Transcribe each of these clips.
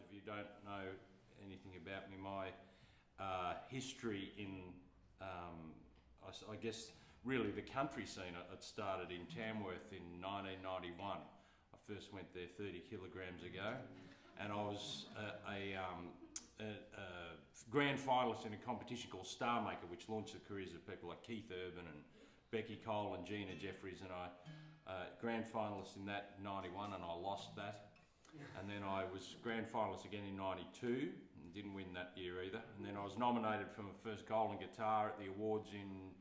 of you don't know anything about me, my history in, I guess, really the country scene, it started in Tamworth in 1991. I first went there 30 kilograms ago, and I was a grand finalist in a competition called Star Maker, which launched the careers of people like Keith Urban and Becky Cole and Gina Jeffries, and I grand finalist in that in 91, and I lost that. And then I was grand finalist again in 92, and didn't win that year either. And then I was nominated for my first golden guitar at the awards in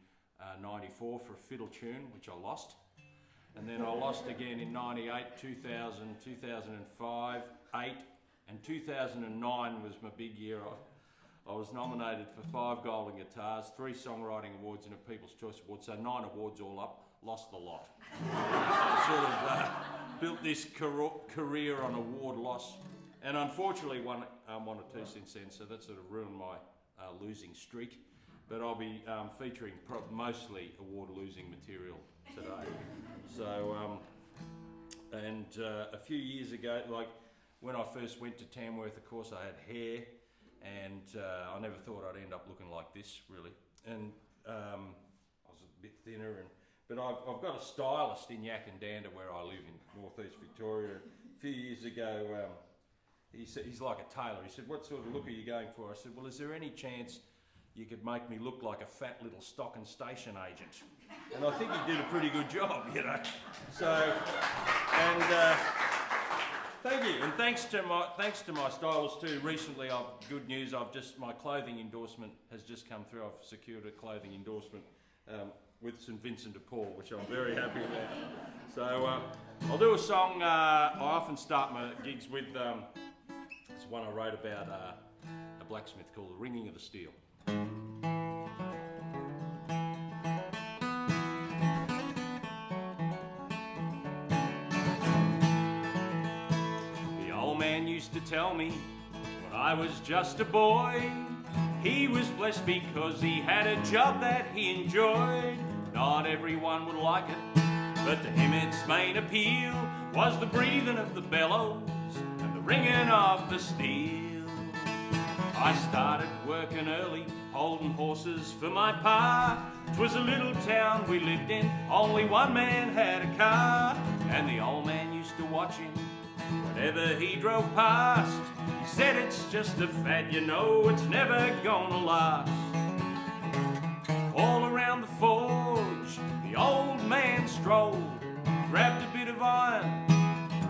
94 for a fiddle tune, which I lost. And then I lost again in 98, 2000, 2005, 8, and 2009 was my big year. I was nominated for 5 golden guitars, 3 songwriting awards and a People's Choice Award, so 9 awards all up, lost the lot. I sort of built this career on award loss, and unfortunately won 1 or 2 since then, so that sort of ruined my losing streak. But I'll be featuring mostly award-losing material today. So, a few years ago, like when I first went to Tamworth, of course I had hair, and I never thought I'd end up looking like this, really. And I was a bit thinner, but I've got a stylist in Yakandanda where I live in northeast Victoria. A few years ago, he's like a tailor. He said, "What sort of look are you going for?" I said, "Well, is there any chance you could make me look like a fat little stock and station agent?" And I think he did a pretty good job, you know. So, and thank you, and thanks to my stylist too. Recently, good news. My clothing endorsement has just come through. I've secured a clothing endorsement with St Vincent de Paul, which I'm very happy about. So I'll do a song. I often start my gigs with it's one I wrote about a blacksmith called "The Ringing of the Steel." The old man used to tell me when I was just a boy, he was blessed because he had a job that he enjoyed. Not everyone would like it, but to him its main appeal was the breathing of the bellows and the ringing of the steel. I started working early, holding horses for my pa. 'Twas a little town we lived in, only one man had a car, and the old man used to watch him whenever he drove past. He said, "It's just a fad, you know, it's never gonna last." All around the forge, the old man strolled, grabbed a bit of iron,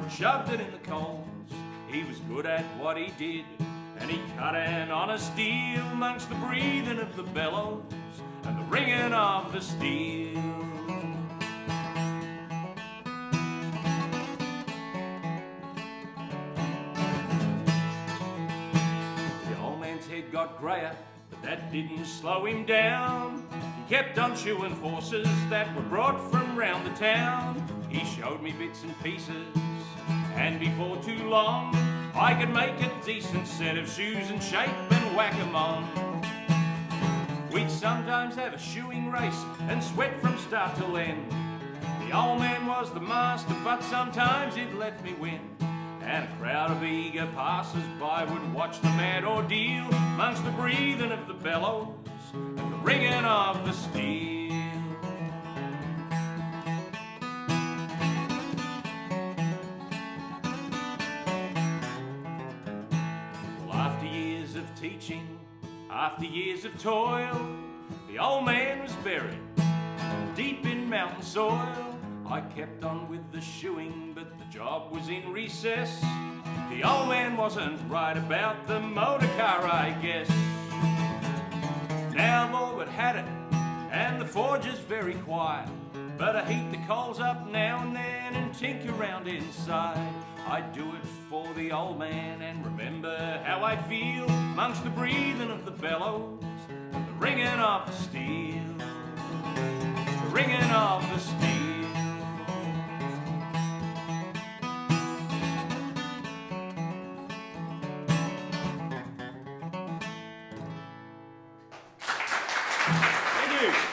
shoved it in the coals. He was good at what he did, and he cut an honest deal amongst the breathing of the bellows and the ringing of the steel. The old man's head got greyer, but that didn't slow him down. He kept on shoeing horses that were brought from round the town. He showed me bits and pieces, and before too long I could make a decent set of shoes and shape and whack 'em on. We'd sometimes have a shoeing race and sweat from start to end. The old man was the master, but sometimes he'd let me win. And a crowd of eager passers-by would watch the mad ordeal amongst the breathing of the bellows and the ringing of the steel. After years of teaching, after years of toil, the old man was buried deep in mountain soil. I kept on with the shoeing, but the job was in recess. The old man wasn't right about the motor car, I guess. Now I've all but had it, and the forge is very quiet, but I heat the coals up now and then and tinker round inside. I do it for the old man and remember how I feel amongst the breathing of the bellows and the ringing of the steel. The ringing of the steel. Thank you.